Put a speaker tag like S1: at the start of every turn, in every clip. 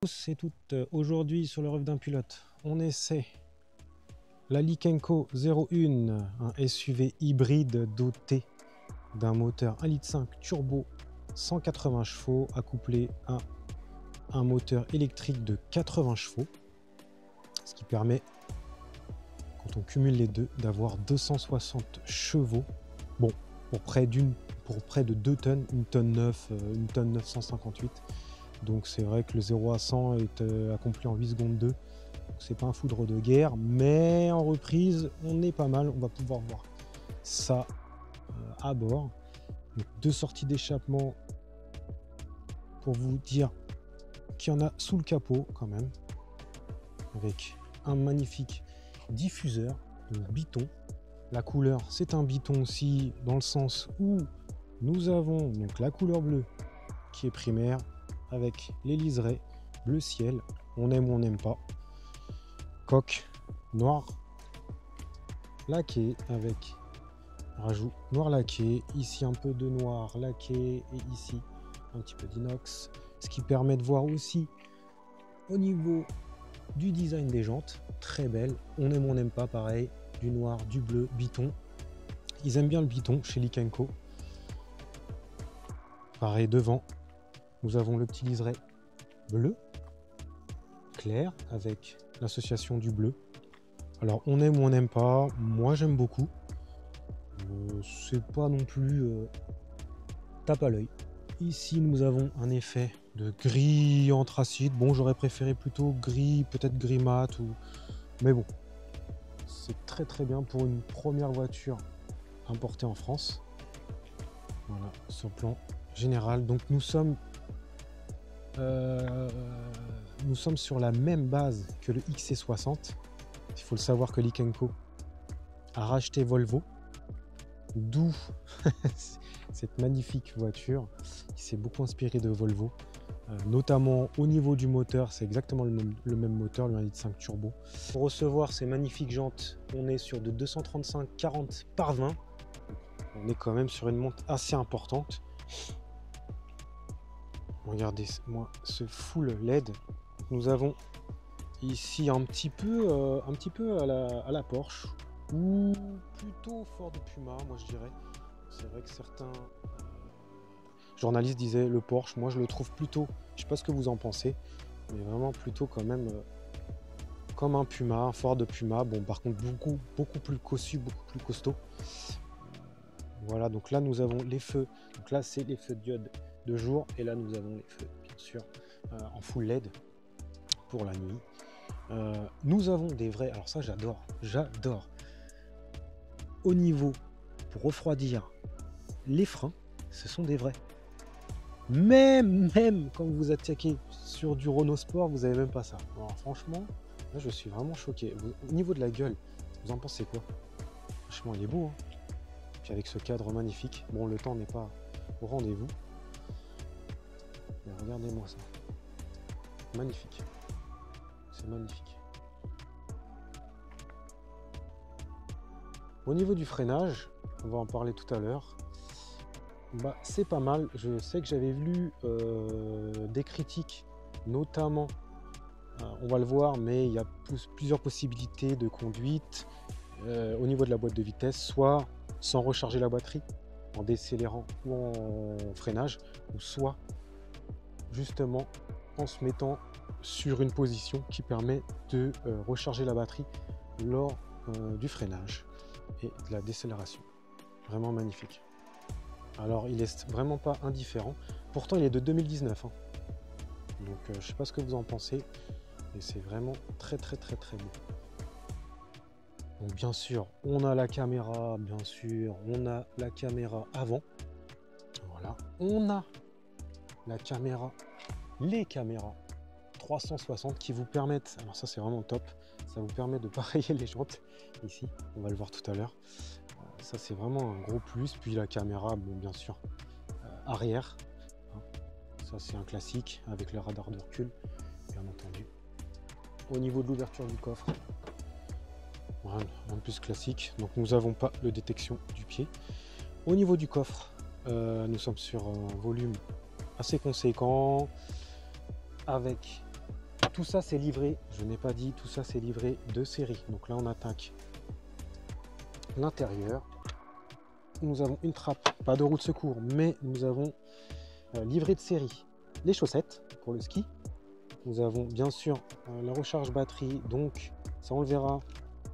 S1: tous et toutes, aujourd'hui sur le rêve d'un pilote, on essaie la Lynk & Co 01, un SUV hybride doté d'un moteur 1,5 litre turbo 180 chevaux accouplé à un moteur électrique de 80 chevaux, ce qui permet, quand on cumule les deux, d'avoir 260 chevaux. Bon, pour près de 2 tonnes, une tonne 9, une tonne 958. Donc c'est vrai que le 0 à 100 est accompli en 8 secondes 2. C'est pas un foudre de guerre, mais en reprise, on est pas mal. On va pouvoir voir ça à bord. Donc, 2 sorties d'échappement pour vous dire qu'il y en a sous le capot quand même, avec un magnifique diffuseur de Biton. La couleur, c'est un Biton aussi, dans le sens où nous avons donc la couleur bleue qui est primaire, avec les liserés bleu ciel, on aime ou on n'aime pas. Coque noir laqué avec rajout noir laqué, ici un peu de noir laqué et ici un petit peu d'inox, ce qui permet de voir aussi au niveau du design des jantes, très belle, on aime ou on n'aime pas, pareil, du noir, du bleu, Biton. Ils aiment bien le Biton chez Lynk & Co. Pareil, devant, nous avons le petit liseré bleu clair avec l'association du bleu. Alors on aime ou on n'aime pas, moi j'aime beaucoup. C'est pas non plus tape à l'œil. Ici nous avons un effet de gris anthracite. Bon, j'aurais préféré plutôt gris, peut-être gris mat, mais bon, c'est très très bien pour une première voiture importée en France. Voilà, sur le plan général. Donc nous sommes sur la même base que le XC60. Il faut le savoir que Lynk & Co a racheté Volvo, d'où cette magnifique voiture qui s'est beaucoup inspirée de Volvo, notamment au niveau du moteur. C'est exactement le même moteur, le 1,5 litre turbo. Pour recevoir ces magnifiques jantes, on est sur de 235/40 par 20. On est quand même sur une monte assez importante. Regardez-moi ce full LED. Nous avons ici un petit peu à la Porsche, ou plutôt Ford Puma, moi je dirais. C'est vrai que certains journalistes disaient le Porsche, moi je le trouve plutôt, je sais pas ce que vous en pensez, mais vraiment plutôt quand même comme un Puma, un Ford Puma. Bon, par contre beaucoup plus cossu, beaucoup plus costaud. Voilà, donc là nous avons les feux, donc là c'est les feux de diode de jour, et là nous avons les feux bien sûr en full LED pour la nuit. Nous avons des vrais, alors ça j'adore, au niveau pour refroidir les freins, ce sont des vrais. Même quand vous attaquez sur du Renault Sport, vous n'avez même pas ça. Alors franchement, là je suis vraiment choqué. Au niveau de la gueule, vous en pensez quoi? Franchement, il est beau, hein. Puis avec ce cadre magnifique, bon, le temps n'est pas au rendez-vous, mais regardez-moi ça, magnifique, c'est magnifique. Au niveau du freinage, on va en parler tout à l'heure, c'est pas mal. Je sais que j'avais lu des critiques, notamment, on va le voir, mais il y a plusieurs possibilités de conduite au niveau de la boîte de vitesse, soit sans recharger la batterie en décélérant ou en freinage, ou soit justement en se mettant sur une position qui permet de recharger la batterie lors du freinage et de la décélération. Vraiment magnifique. Alors il est vraiment pas indifférent, pourtant il est de 2019, hein. Donc je sais pas ce que vous en pensez, mais c'est vraiment très beau. Donc bien sûr on a la caméra, bien sûr on a la caméra avant, voilà, on a la caméra, les caméras 360 qui vous permettent, alors ça c'est vraiment top, ça vous permet de pareiller les jantes ici, on va le voir tout à l'heure. Ça c'est vraiment un gros plus. Puis la caméra, bon, bien sûr arrière, hein. Ça c'est un classique avec le radar de recul, bien entendu. Au niveau de l'ouverture du coffre, voilà, un plus classique, donc nous n'avons pas de détection du pied. Au niveau du coffre, nous sommes sur un volume assez conséquent, avec tout ça c'est livré, je n'ai pas dit, tout ça c'est livré de série. Donc là on attaque l'intérieur. Nous avons une trappe, pas de roue de secours, mais nous avons livré de série les chaussettes pour le ski. Nous avons bien sûr la recharge batterie, donc ça on le verra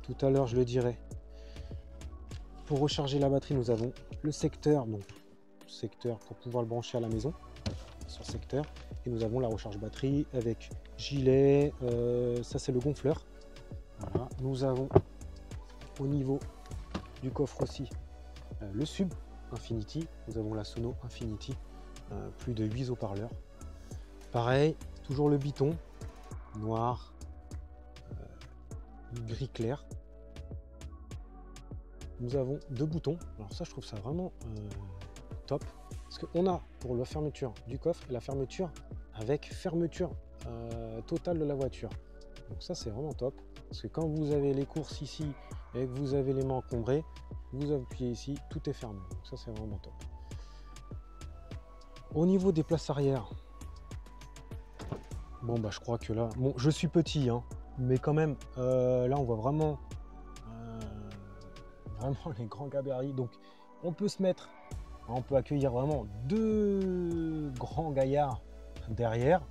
S1: tout à l'heure, je le dirai. Pour recharger la batterie, nous avons le secteur, donc secteur pour pouvoir le brancher à la maison, sur secteur. Et nous avons la recharge batterie avec gilet, ça c'est le gonfleur. Voilà. Nous avons au niveau du coffre aussi le Sub Infinity, nous avons la Sono Infinity, plus de 8 haut-parleurs. Pareil, toujours le biton, noir, gris clair. Nous avons 2 boutons, alors ça je trouve ça vraiment top, parce qu'on a pour la fermeture du coffre et la fermeture avec fermeture totale de la voiture. Donc ça c'est vraiment top, parce que quand vous avez les courses ici et que vous avez les mains encombrées, vous appuyez ici, tout est fermé. Donc ça c'est vraiment top. Au niveau des places arrière, bon bah je crois que là, bon je suis petit hein, mais quand même là on voit vraiment les grands gabarits. Donc on peut se mettre, on peut accueillir vraiment 2 grands gaillards derrière.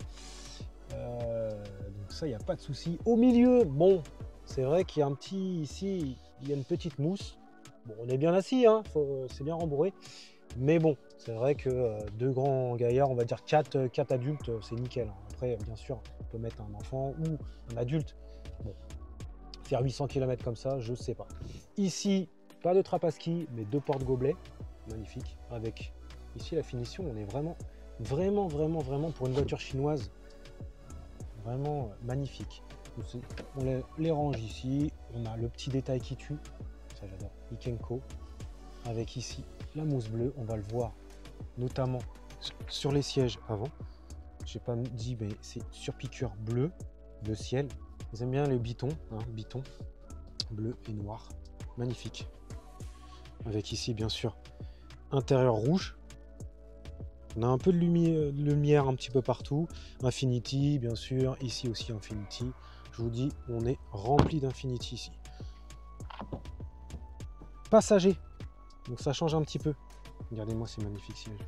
S1: Donc ça il n'y a pas de souci. Au milieu, bon c'est vrai qu'il y a un petit ici, il y a une petite mousse. Bon on est bien assis, hein, c'est bien rembourré. Mais bon, c'est vrai que 2 grands gaillards, on va dire 4 adultes, c'est nickel. Après, bien sûr, on peut mettre un enfant ou un adulte. Bon, faire 800 km comme ça, je sais pas. Ici, pas de trappe à ski, mais 2 porte-gobelets. Magnifique. Avec ici la finition, on est vraiment pour une voiture chinoise, vraiment magnifique. On les range ici. On a le petit détail qui tue. Ça, j'adore. Ikenco. Avec ici la mousse bleue, on va le voir notamment sur les sièges avant. J'ai pas dit, mais c'est surpiqûre bleu de ciel. Ils aiment bien les bitons, hein, bitons bleu et noir, magnifique. Avec ici bien sûr intérieur rouge. On a un peu de lumière un petit peu partout. Infinity bien sûr, ici aussi Infinity. Je vous dis, on est rempli d'Infinity ici. Passager. Donc ça change un petit peu. Regardez-moi ces magnifiques sièges.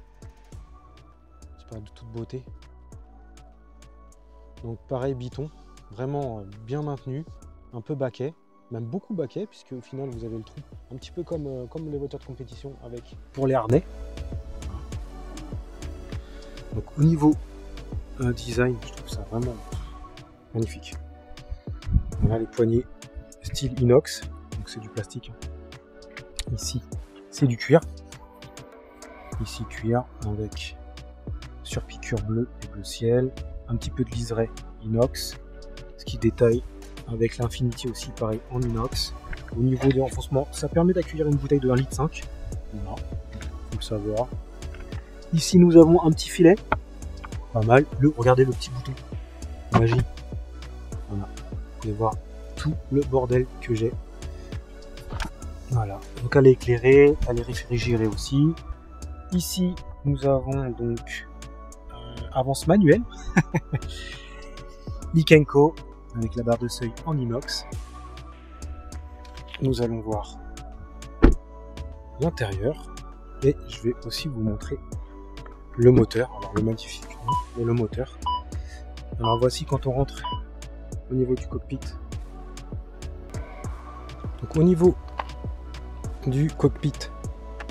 S1: C'est pas de toute beauté. Donc pareil biton, vraiment bien maintenu, un peu baquet, même beaucoup baquet, puisque au final vous avez le trou un petit peu comme les voitures de compétition avec pour les harnais. Donc au niveau design, je trouve ça vraiment magnifique. On a les poignées style inox, donc c'est du plastique. Ici c'est du cuir. Ici cuir avec surpiqûre bleu et bleu ciel. Un petit peu de liseré inox. Ce qui détaille avec l'Infinity aussi pareil en inox. Au niveau des renforcements, ça permet d'accueillir une bouteille de 1,5 litre. Voilà, faut le savoir. Ici nous avons un petit filet. Pas mal. Regardez le petit bouton. Magie. Voilà. Vous pouvez voir tout le bordel que j'ai. Voilà, donc elle est éclairée, elle est réfrigérée aussi. Ici, nous avons donc avance manuelle. Ikenco avec la barre de seuil en inox. Nous allons voir l'intérieur et je vais aussi vous montrer le moteur. Alors le magnifique, et le moteur. Alors voici quand on rentre au niveau du cockpit. Donc au niveau du cockpit,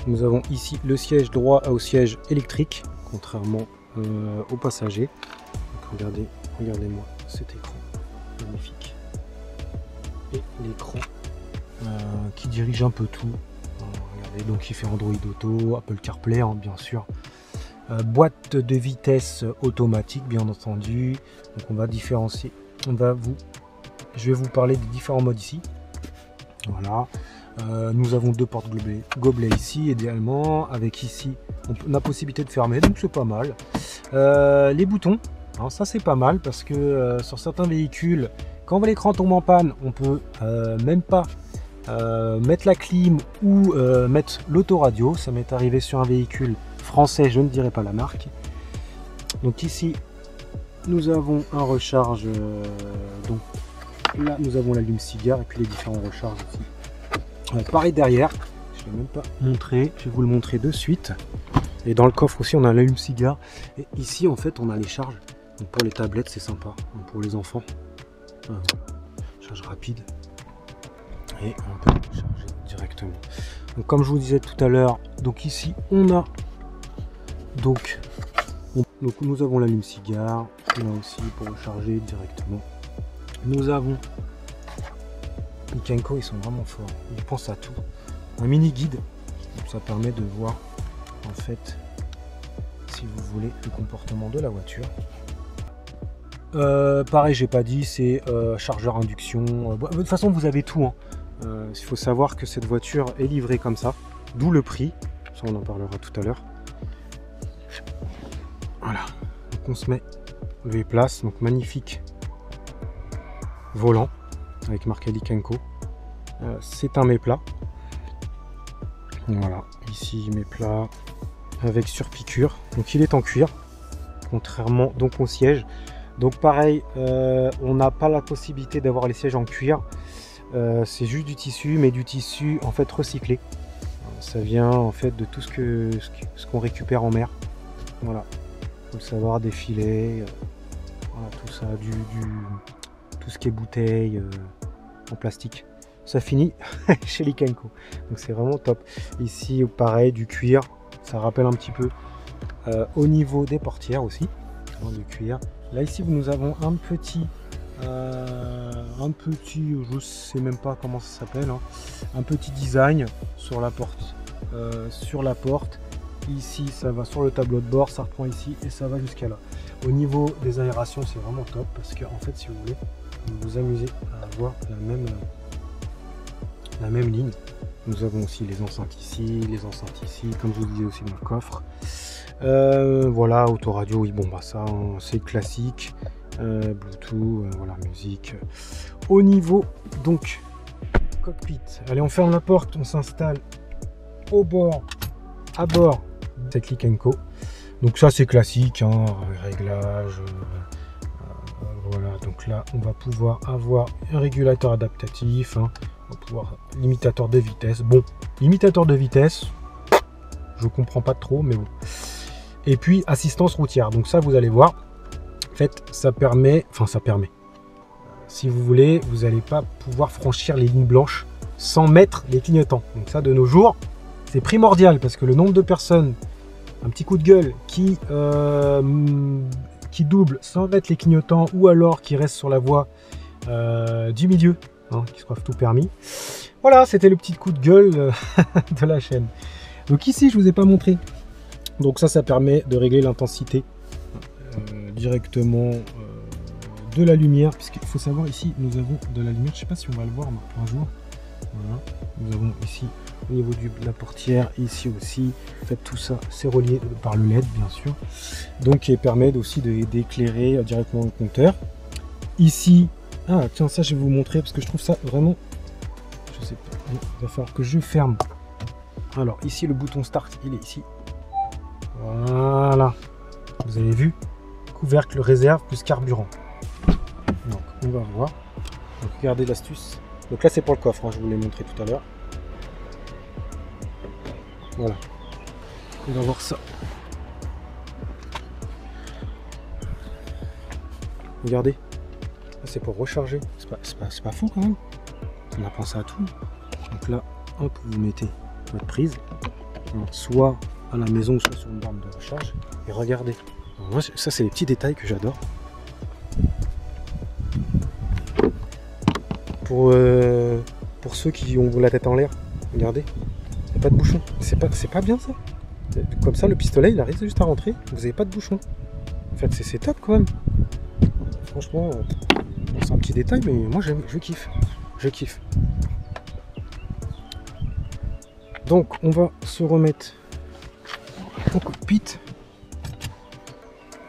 S1: nous avons ici le siège droit au siège électrique, contrairement aux passagers. Donc regardez-moi cet écran magnifique et l'écran qui dirige un peu tout. Regardez, donc il fait Android Auto, Apple CarPlay hein, bien sûr, boîte de vitesse automatique bien entendu. Donc on va différencier, je vais vous parler des différents modes ici. Voilà. Nous avons 2 porte-gobelets ici, idéalement, avec ici on a possibilité de fermer, donc c'est pas mal. Les boutons, alors ça c'est pas mal parce que sur certains véhicules, quand l'écran tombe en panne, on peut même pas mettre la clim ou mettre l'autoradio. Ça m'est arrivé sur un véhicule français, je ne dirai pas la marque. Donc ici, nous avons un recharge. Donc là, nous avons l'allume-cigare et puis les différents recharges aussi. Pareil derrière, je ne l'ai même pas montré, je vais vous le montrer de suite. Et dans le coffre aussi, on a l'allume-cigare. Et ici, en fait, on a les charges. Donc pour les tablettes, c'est sympa. Donc pour les enfants, charge rapide. Et on peut charger directement. Donc comme je vous disais tout à l'heure, donc ici, on a donc nous avons l'allume-cigare. Là aussi pour recharger directement. Nous avons les Kenko, ils sont vraiment forts. Ils pensent à tout. Un mini guide, donc ça permet de voir en fait, si vous voulez, le comportement de la voiture. Pareil, j'ai pas dit, c'est chargeur induction. De toute façon, vous avez tout. Hein. Il faut savoir que cette voiture est livrée comme ça, d'où le prix. Ça, on en parlera tout à l'heure. Voilà. Donc on se met le place, donc magnifique volant avec marque Kenko. C'est un méplat. Voilà, ici méplat avec surpiqûre. Donc il est en cuir, contrairement donc au siège. Donc pareil, on n'a pas la possibilité d'avoir les sièges en cuir. C'est juste du tissu, mais du tissu en fait recyclé. Ça vient en fait de tout ce qu'on récupère en mer. Voilà, faut le savoir, des filets, voilà, tout ça, tout ce qui est bouteille en plastique. Ça finit chez les Kenko, donc c'est vraiment top. Ici pareil, du cuir, ça rappelle un petit peu au niveau des portières aussi, du cuir. Là ici nous avons un petit, je sais même pas comment ça s'appelle, hein, un petit design sur la porte, Ici ça va sur le tableau de bord, ça reprend ici et ça va jusqu'à là. Au niveau des aérations, c'est vraiment top parce que en fait, si vous voulez, vous vous amusez à avoir la même ligne. Nous avons aussi les enceintes ici, comme je vous disais aussi dans le coffre. Voilà, autoradio, oui, bon bah ça hein, c'est classique. Bluetooth, voilà, musique. Au niveau donc cockpit, allez, on ferme la porte, on s'installe à bord cette Kenko. Donc ça c'est classique, hein, réglage. Voilà, donc là on va pouvoir avoir un régulateur adaptatif, hein, on va pouvoir limitateur de vitesse. Bon, limitateur de vitesse, je comprends pas trop, mais bon. Et puis assistance routière. Donc ça vous allez voir, en fait ça permet, si vous voulez, vous n'allez pas pouvoir franchir les lignes blanches sans mettre les clignotants. Donc ça de nos jours, c'est primordial parce que le nombre de personnes, un petit coup de gueule, qui double sans mettre les clignotants ou alors qui reste sur la voie du milieu, hein, qui se croient tout permis. Voilà, c'était le petit coup de gueule de la chaîne. Donc ici, je vous ai pas montré. Donc ça permet de régler l'intensité directement de la lumière, puisqu'il faut savoir ici, nous avons de la lumière. Je sais pas si on va le voir un jour. Voilà, nous avons ici au niveau de la portière, ici aussi, en fait tout ça c'est relié par le LED bien sûr, donc qui permet aussi d'éclairer directement le compteur. Ici, ah tiens, ça je vais vous montrer parce que je trouve ça vraiment, je sais pas, il va falloir que je ferme. Alors ici le bouton start, il est ici, voilà, vous avez vu, couvercle réserve plus carburant. Donc on va voir, donc regardez l'astuce. Donc là c'est pour le coffre, hein, je vous l'ai montré tout à l'heure. Voilà, on va voir ça. Regardez, c'est pour recharger, c'est pas fou quand même. On a pensé à tout. Donc là, hop, vous mettez votre prise, soit à la maison, soit sur une borne de recharge. Et regardez, alors moi, ça c'est les petits détails que j'adore. Pour ceux qui ont la tête en l'air, regardez. Il n'y a pas de bouchon, c'est pas bien ça. Comme ça le pistolet il arrive juste à rentrer, vous n'avez pas de bouchon. En fait c'est top quand même. Franchement, c'est un petit détail mais moi je kiffe. Donc on va se remettre au cockpit.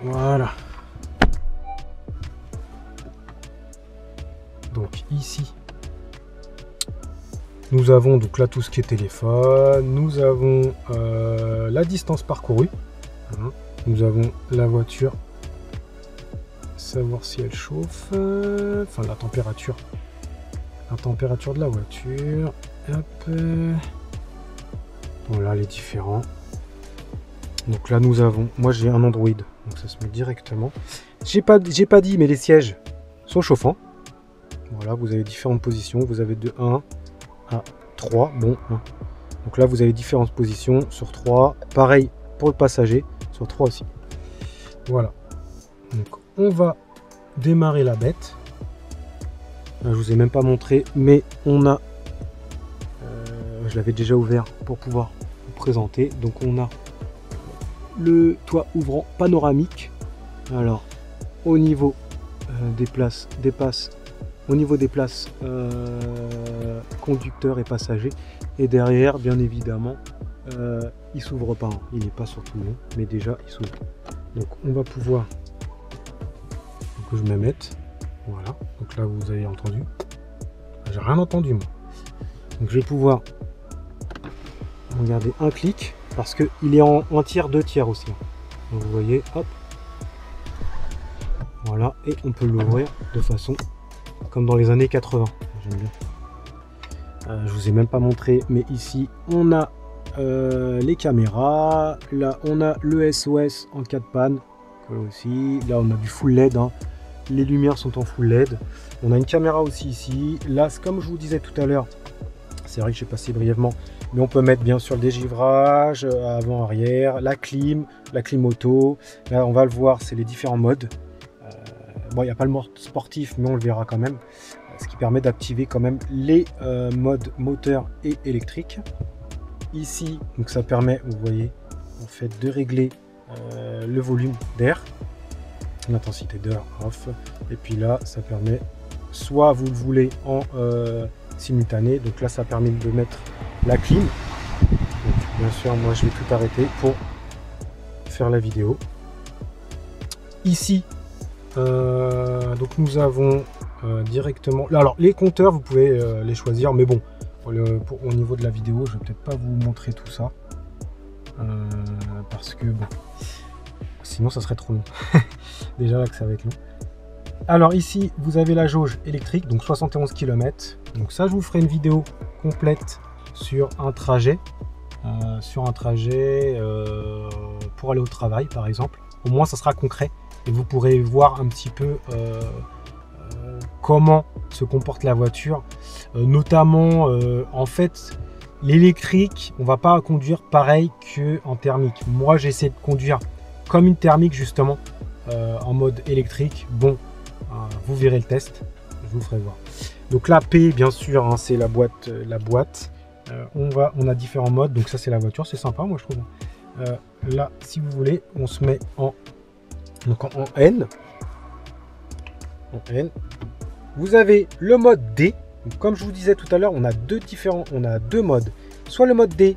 S1: Voilà. Donc ici nous avons donc là tout ce qui est téléphone, nous avons la distance parcourue, nous avons la voiture savoir si elle chauffe. Enfin, la température. La température de la voiture. Hop. Voilà les différents. Donc là, nous avons... Moi, j'ai un Android. Donc ça se met directement. J'ai pas dit, mais les sièges sont chauffants. Voilà, vous avez différentes positions. Vous avez de 1 à 3. Bon, 1. Donc là, vous avez différentes positions sur 3. Pareil pour le passager, sur 3 aussi. Voilà. Donc, on va démarrer la bête. Là, je vous ai même pas montré, mais on a... je l'avais déjà ouvert pour pouvoir vous présenter. Donc, on a le toit ouvrant panoramique. Alors, au niveau des places, au niveau des places conducteurs et passagers. Et derrière, bien évidemment, il s'ouvre pas. Hein. Il n'est pas sur tout le long, mais déjà, il s'ouvre. Donc, on va pouvoir... que je me mette. Voilà. Donc là, vous avez entendu. J'ai rien entendu, moi. Donc, je vais pouvoir regarder un clic parce qu'il est en tiers, 2 tiers aussi. Donc, vous voyez, hop. Voilà. Et on peut l'ouvrir de façon comme dans les années 80. J'aime bien. Je vous ai même pas montré, mais ici, on a les caméras. Là, on a le SOS en cas de panne. Aussi. Là, on a du full LED. Hein. Les lumières sont en full LED. On a une caméra aussi ici. Là, comme je vous disais tout à l'heure, c'est vrai que j'ai passé brièvement, mais on peut mettre bien sûr le dégivrage, avant, arrière, la clim auto. Là, on va le voir, c'est les différents modes. Bon, il n'y a pas le mode sportif, mais on le verra quand même. Ce qui permet d'activer quand même les modes moteur et électrique. Ici, donc ça permet, vous voyez, en fait, de régler le volume d'air, l'intensité d'air off, et puis là ça permet, soit vous le voulez en simultané, donc là ça permet de mettre la clim. Donc, bien sûr, moi je vais tout arrêter pour faire la vidéo. Ici donc nous avons directement, alors les compteurs vous pouvez les choisir, mais bon au niveau de la vidéo je vais peut-être pas vous montrer tout ça. Parce que bon, sinon ça serait trop long. Déjà là que ça va être long. Alors ici vous avez la jauge électrique, donc 71 km. Donc ça je vous ferai une vidéo complète sur un trajet, pour aller au travail par exemple. Au moins ça sera concret et vous pourrez voir un petit peu comment se comporte la voiture, notamment en fait. L'électrique, on va pas conduire pareil qu'en thermique. Moi, j'essaie de conduire comme une thermique justement, en mode électrique. Bon, vous verrez le test, je vous ferai voir. Donc la P, bien sûr, hein, c'est la boîte. On a différents modes. Donc ça, c'est la voiture, c'est sympa, moi je trouve. Là, si vous voulez, on se met en N. En N. Vous avez le mode D. Donc, comme je vous disais tout à l'heure, on a deux modes. Soit le mode D,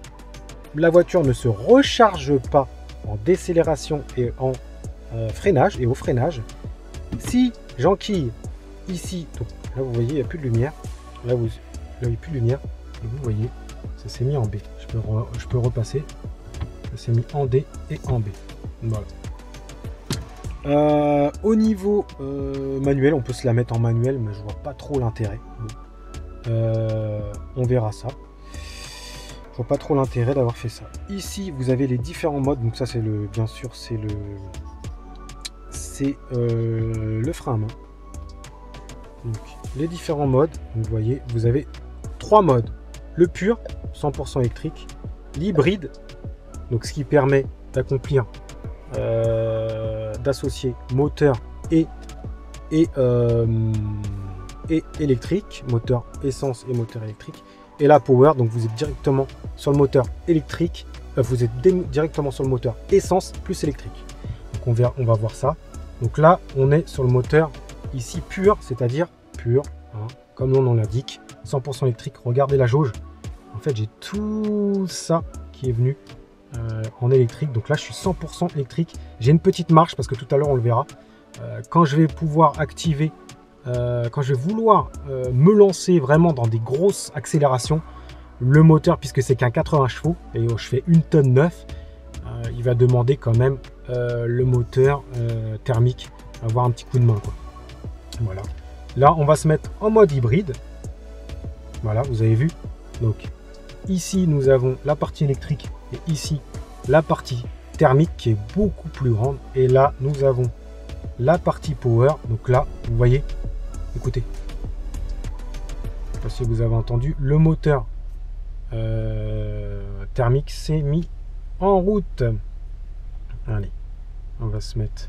S1: la voiture ne se recharge pas en décélération et en freinage et au freinage. Si j'enquille ici, donc là vous voyez, il n'y a plus de lumière. Là, il n'y a plus de lumière. Et vous voyez, ça s'est mis en B. Je peux repasser. Ça s'est mis en D et en B. Voilà. Au niveau manuel, on peut se la mettre en manuel, mais je vois pas trop l'intérêt. Bon. On verra ça. Je vois pas trop l'intérêt d'avoir fait ça. Ici, vous avez les différents modes. Donc ça, c'est bien sûr, c'est le frein à main. Donc, les différents modes. Vous voyez, vous avez 3 modes. Le pur, 100% électrique. L'hybride, donc ce qui permet d'accomplir, d'associer moteur et électrique, moteur essence et moteur électrique. Et la power, donc vous êtes directement sur le moteur électrique, vous êtes directement sur le moteur essence plus électrique. Donc on va voir ça. Donc là, on est sur le moteur ici pur, c'est-à-dire pur, hein, comme le nom l'indique, 100% électrique. Regardez la jauge. En fait, j'ai tout ça qui est venu en électrique. Donc là, je suis 100% électrique. J'ai une petite marche parce que tout à l'heure, on le verra. Quand je vais pouvoir activer, quand je vais vouloir me lancer vraiment dans des grosses accélérations, le moteur, puisque c'est qu'un 80 chevaux et je fais 1 tonne 9, il va demander quand même le moteur thermique avoir un petit coup de main, quoi. Voilà. Là, on va se mettre en mode hybride. Voilà, vous avez vu. Donc, ici, nous avons la partie électrique et ici, la partie thermique qui est beaucoup plus grande. Et là, nous avons la partie power. Donc là, vous voyez, écoutez. Je ne sais pas si vous avez entendu, le moteur thermique s'est mis en route. Allez, on va se mettre.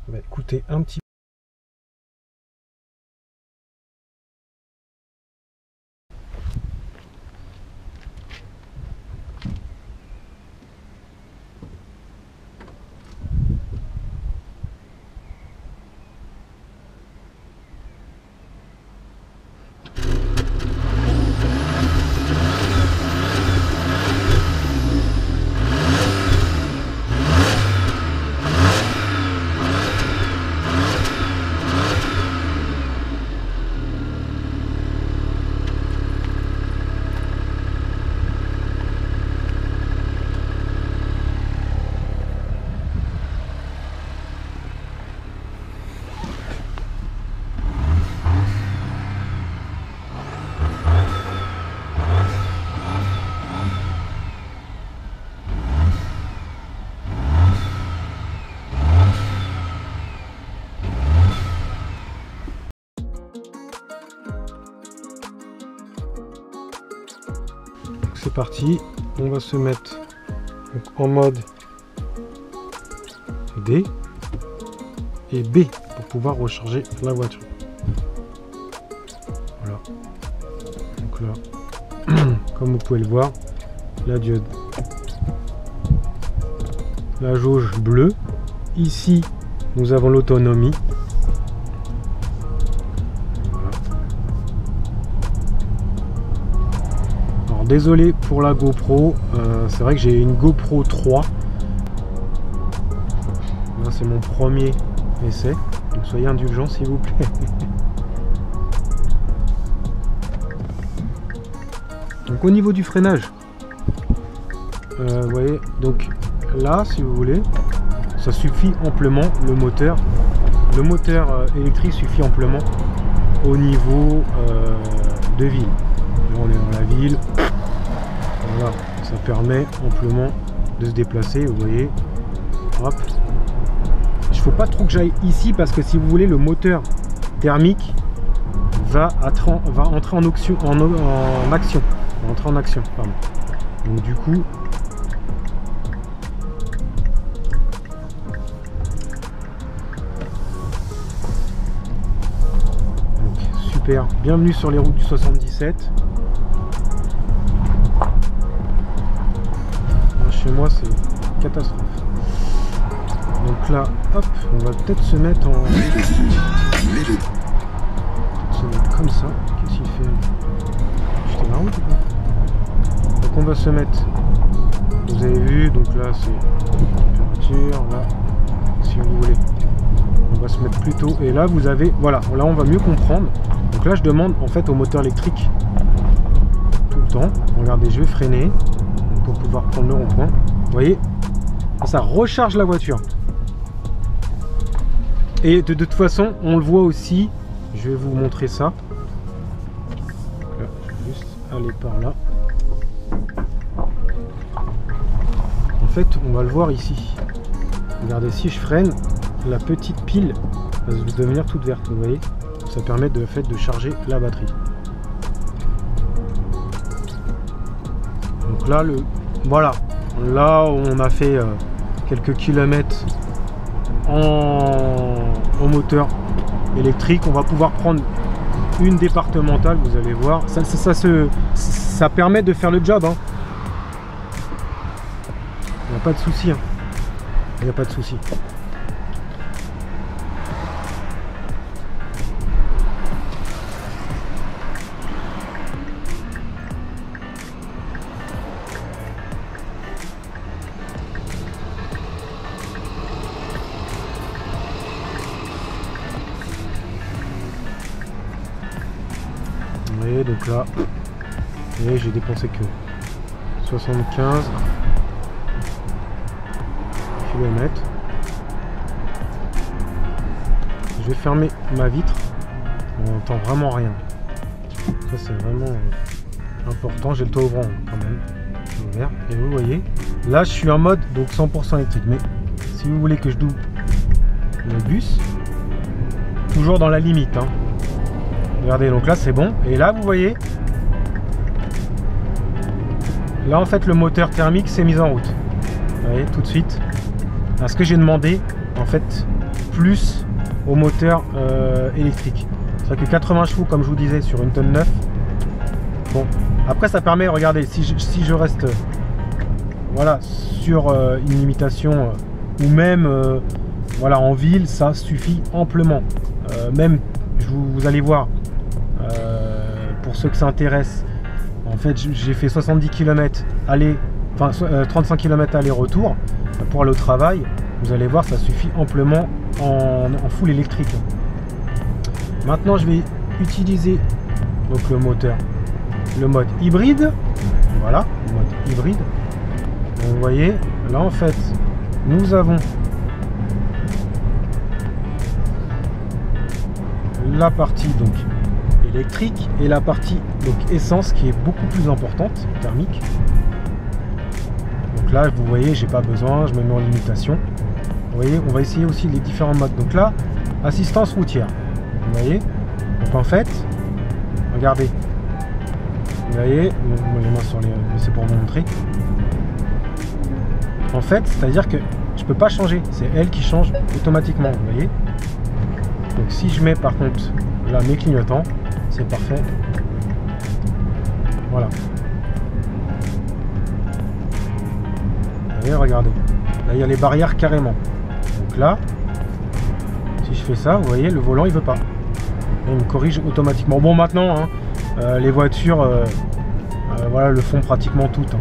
S1: On va écouter un petit peu. C'est parti, on va se mettre en mode D et B pour pouvoir recharger la voiture. Voilà. Donc là, comme vous pouvez le voir, la diode, la jauge bleue. Ici, nous avons l'autonomie. Désolé pour la GoPro, c'est vrai que j'ai une GoPro 3. Là c'est mon premier essai, donc soyez indulgents s'il vous plaît. Donc au niveau du freinage, vous voyez, donc là si vous voulez, ça suffit amplement, le moteur électrique suffit amplement au niveau de ville. Là on est dans la ville. Voilà, ça permet amplement de se déplacer, vous voyez. Hop. Il ne faut pas trop que j'aille ici parce que si vous voulez, le moteur thermique va entrer en action. Pardon. Donc du coup, super. Bienvenue sur les routes du 77. Chez moi c'est catastrophe. Donc là, hop, on va peut-être se mettre en... comme ça. Qu'est-ce qu'il fait? J'étais la route ou pas? Donc on va se mettre... Vous avez vu, donc là c'est température, là, si vous voulez. On va se mettre plus tôt. Et là vous avez... Voilà, là on va mieux comprendre. Donc là je demande en fait au moteur électrique tout le temps. Regardez, je vais freiner pour pouvoir prendre le rond-point. Vous voyez, ça recharge la voiture. Et de toute façon, on le voit aussi. Je vais vous montrer ça. Là, je vais juste aller par là. En fait, on va le voir ici. Regardez, si je freine, la petite pile va devenir toute verte. Vous voyez, ça permet de charger la batterie. Donc là, voilà, là on a fait quelques kilomètres en moteur électrique. On va pouvoir prendre une départementale, vous allez voir. Ça permet de faire le job. Hein. Il n'y a pas de souci. Hein. Il n'y a pas de souci. Et donc là, et j'ai dépensé que 75. km. Je vais fermer ma vitre. On n'entend vraiment rien. Ça c'est vraiment important. J'ai le toit ouvrant quand même. Ouvert. Et vous voyez, là je suis en mode donc 100% électrique. Mais si vous voulez que je double le bus, toujours dans la limite. Hein. Regardez, donc là c'est bon. Et là vous voyez, là en fait le moteur thermique s'est mis en route. Vous voyez tout de suite. Parce que j'ai demandé en fait plus au moteur électrique. C'est vrai que 80 chevaux comme je vous disais sur une tonne 9. Bon, après ça permet, regardez, si je reste voilà sur une limitation ou même voilà en ville, ça suffit amplement. Même vous allez voir, pour ceux que ça intéresse, en fait j'ai fait 70 km aller, enfin 35 km aller-retour pour aller au travail. Vous allez voir, ça suffit amplement en full électrique. Maintenant je vais utiliser donc le mode hybride. Voilà, le mode hybride. Donc, vous voyez, là en fait nous avons la partie donc électrique et la partie donc essence qui est beaucoup plus importante, thermique. Donc là vous voyez, j'ai pas besoin, je me mets en limitation. Vous voyez, on va essayer aussi les différents modes. Donc là, assistance routière. Vous voyez, donc en fait, regardez. Vous voyez, les mains sur les, c'est pour vous montrer. En fait, c'est-à-dire que je peux pas changer, c'est elle qui change automatiquement. Vous voyez. Donc si je mets par contre là mes clignotants, c'est parfait. Voilà. Vous voyez, regardez. Là il y a les barrières carrément. Donc là, si je fais ça, vous voyez, le volant il veut pas. Il me corrige automatiquement. Bon maintenant, hein, les voitures, voilà, le font pratiquement toutes. Hein.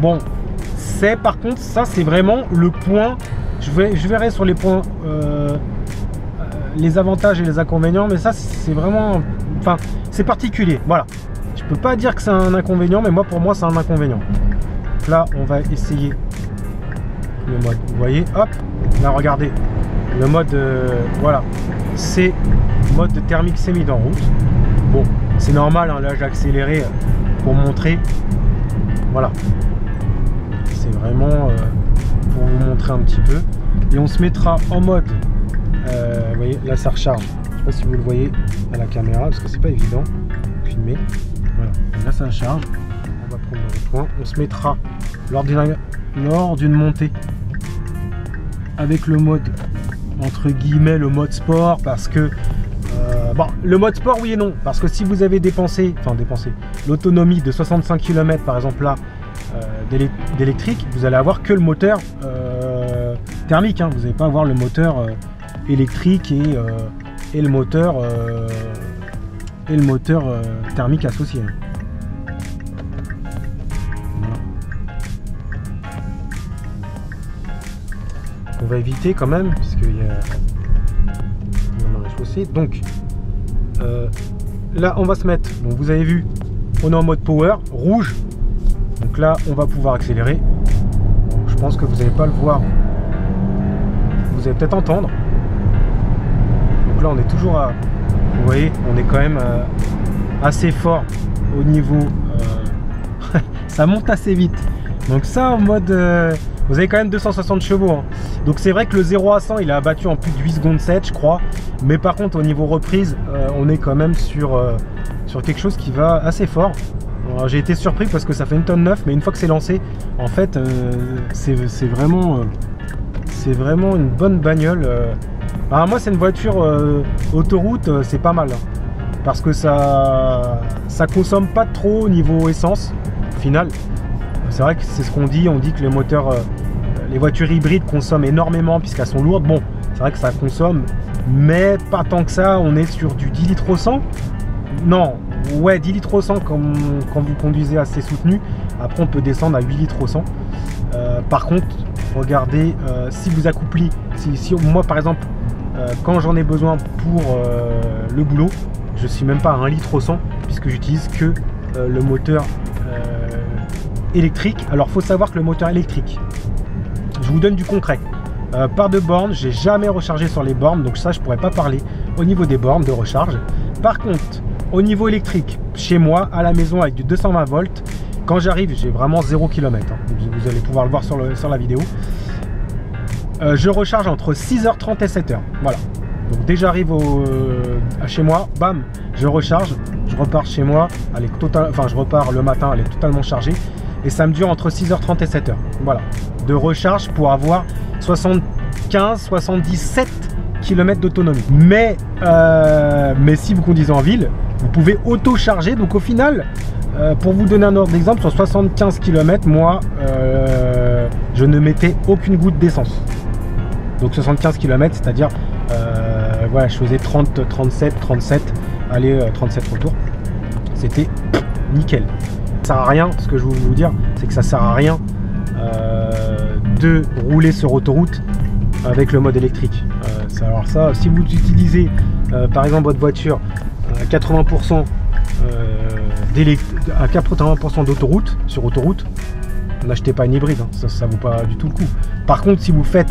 S1: Bon, c'est par contre ça, c'est vraiment le point. Je verrai sur les points, les avantages et les inconvénients, mais ça c'est vraiment, enfin, c'est particulier. Voilà, je peux pas dire que c'est un inconvénient, mais moi pour moi c'est un inconvénient. Donc là, on va essayer le mode. Vous voyez, hop, là regardez, le mode, voilà, c'est mode de thermique s'est mis en route. Bon, c'est normal, hein, là j'ai accéléré pour montrer. Voilà, c'est vraiment pour vous montrer un petit peu. Et on se mettra en mode, vous voyez, là ça recharge. Je sais pas si vous le voyez à la caméra parce que c'est pas évident de filmer. Voilà, et là ça charge. On va prendre le point. On se mettra lors d'une montée avec le mode entre guillemets le mode sport, parce que bon, le mode sport oui et non, parce que si vous avez dépensé l'autonomie de 65 km par exemple là d'électrique, vous allez avoir que le moteur thermique, hein. Vous n'allez pas avoir le moteur électrique et le moteur thermique associé. On va éviter quand même, puisqu'il y a la marée chaussée. Donc là on va se mettre, donc vous avez vu, on est en mode power, rouge. Donc là on va pouvoir accélérer. Donc, je pense que vous n'allez pas le voir, vous allez peut-être entendre. Donc là on est toujours à, vous voyez, on est quand même assez fort au niveau, ça monte assez vite. Donc ça en mode, vous avez quand même 260 chevaux, hein. Donc c'est vrai que le 0 à 100 il est abattu en plus de 8 secondes 7 je crois. Mais par contre au niveau reprise, on est quand même sur quelque chose qui va assez fort. J'ai été surpris parce que ça fait une tonne 9, mais une fois que c'est lancé, en fait c'est vraiment une bonne bagnole. Alors moi c'est une voiture autoroute, c'est pas mal, hein, parce que ça consomme pas trop au niveau essence au final. C'est vrai que c'est ce qu'on dit, on dit que les moteurs, les voitures hybrides consomment énormément puisqu'elles sont lourdes. Bon, c'est vrai que ça consomme, mais pas tant que ça. On est sur du 10 litres au 100. Non, ouais, 10 litres au 100 quand vous conduisez assez soutenu. Après, on peut descendre à 8 litres au 100. Par contre, regardez, si vous accouplez, si moi par exemple, quand j'en ai besoin pour le boulot, je suis même pas à 1 litre au 100 puisque j'utilise que le moteur électrique. Alors faut savoir que le moteur électrique, je vous donne du concret. Par de bornes, j'ai jamais rechargé sur les bornes, donc ça je pourrais pas parler au niveau des bornes de recharge. Par contre, au niveau électrique, chez moi, à la maison avec du 220 volts, quand j'arrive, j'ai vraiment 0 km, hein, vous allez pouvoir le voir sur la vidéo. Je recharge entre 6h30 et 7h, voilà. Donc dès que j'arrive chez moi, bam, je recharge, je repars chez moi, je repars le matin, elle est totalement chargée, et ça me dure entre 6h30 et 7h, voilà, de recharge pour avoir 75-77 km d'autonomie. Mais si vous conduisez en ville, vous pouvez auto-charger, donc au final, pour vous donner un ordre d'exemple, sur 75 km, moi, je ne mettais aucune goutte d'essence. Donc 75 km, c'est-à-dire, voilà, je faisais 30, 37, 37, aller 37 retour. C'était nickel. Ça sert à rien, ce que je veux vous dire, c'est que ça sert à rien de rouler sur autoroute avec le mode électrique. Alors ça, si vous utilisez par exemple votre voiture à 80% d'autoroute, sur autoroute, n'achetez pas une hybride, hein, ça vaut pas du tout le coup. Par contre, si vous faites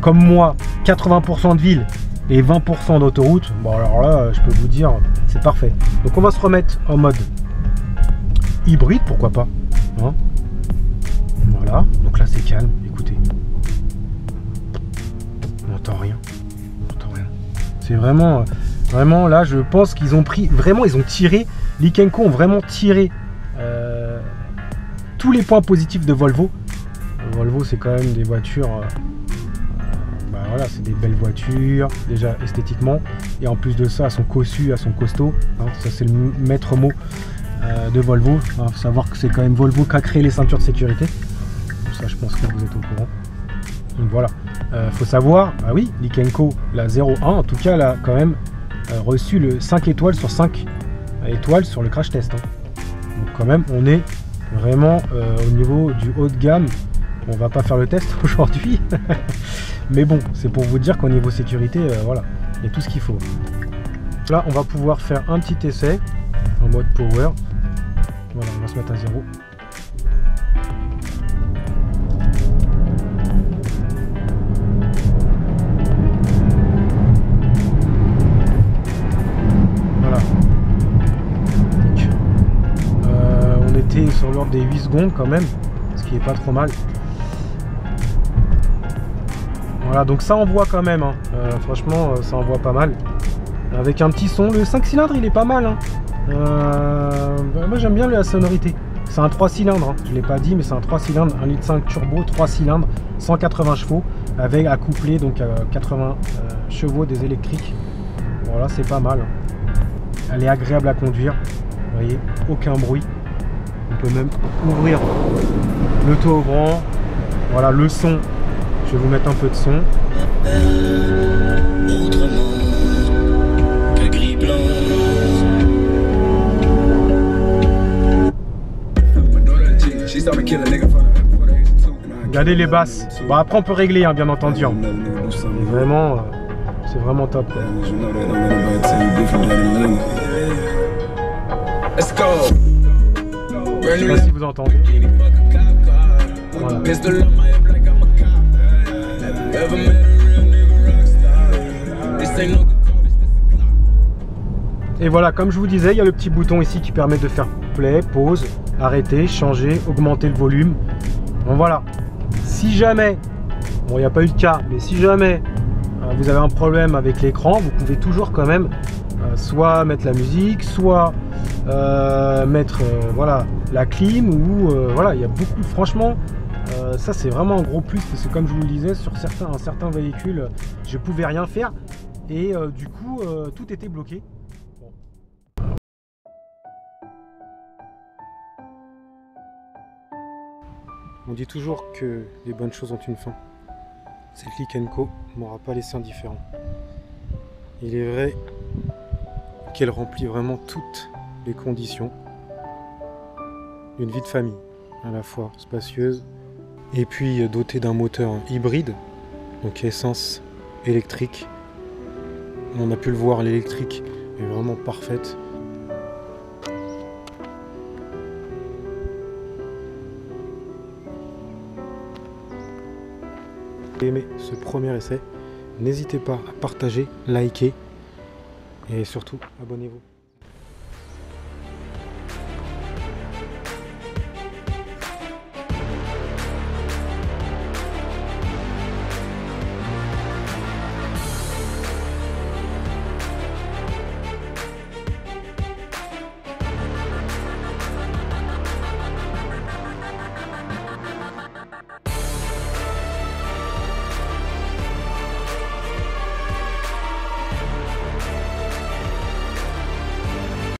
S1: comme moi 80% de ville et 20% d'autoroute, bon alors là je peux vous dire c'est parfait. Donc on va se remettre en mode hybride, pourquoi pas, hein. Voilà, donc là c'est calme, écoutez, on n'entend rien, c'est vraiment là je pense qu'ils ont pris, vraiment ils ont tiré, Lynk & Co ont vraiment tiré tous les points positifs de Volvo. Volvo c'est quand même des voitures, voilà, c'est des belles voitures déjà esthétiquement, et en plus de ça elles sont cossues, elles sont costauds, hein, ça c'est le maître mot de Volvo. Il faut savoir que c'est quand même Volvo qui a créé les ceintures de sécurité, ça je pense que vous êtes au courant. Donc voilà, faut savoir, ah oui, Lynk & Co, la 01 en tout cas elle a quand même reçu le 5 étoiles sur 5 étoiles sur le crash test, hein. Donc quand même on est vraiment au niveau du haut de gamme. On va pas faire le test aujourd'hui mais bon, c'est pour vous dire qu'au niveau sécurité, voilà, il y a tout ce qu'il faut. Là on va pouvoir faire un petit essai en mode power. Voilà, on va se mettre à 0. Voilà. Donc, on était sur l'ordre des 8 secondes quand même, ce qui est pas trop mal. Voilà, donc ça envoie quand même, hein. Franchement ça envoie pas mal. Avec un petit son, le 5 cylindres il est pas mal, hein. Moi j'aime bien la sonorité. C'est un 3 cylindres, hein. Je ne l'ai pas dit, mais c'est un 3 cylindres, 1,5 litre turbo, 3 cylindres, 180 chevaux, avec accouplé donc 80 chevaux des électriques. Voilà, c'est pas mal, hein. Elle est agréable à conduire, vous voyez, aucun bruit. On peut même ouvrir le toit ouvrant. Voilà, le son, je vais vous mettre un peu de son. Regardez les basses. Bon, après on peut régler, hein, bien entendu, hein. Vraiment, c'est vraiment top, quoi. Je sais pas si vous entendez. Voilà. Et voilà, comme je vous disais, il y a le petit bouton ici qui permet de faire play, pause, arrêter, changer, augmenter le volume. Bon voilà, si jamais, bon il n'y a pas eu de cas, mais si jamais vous avez un problème avec l'écran, vous pouvez toujours quand même soit mettre la musique, soit mettre voilà, la clim, ou voilà, il y a beaucoup, franchement, ça c'est vraiment un gros plus, parce que comme je vous le disais, sur certains véhicules, je pouvais rien faire, et du coup, tout était bloqué. On dit toujours que les bonnes choses ont une fin. Cette Lynk & Co ne m'aura pas laissé indifférent. Il est vrai qu'elle remplit vraiment toutes les conditions d'une vie de famille, à la fois spacieuse et puis dotée d'un moteur hybride, donc essence électrique. On a pu le voir, l'électrique est vraiment parfaite. aimé ce premier essai, n'hésitez pas à partager, liker et surtout abonnez-vous.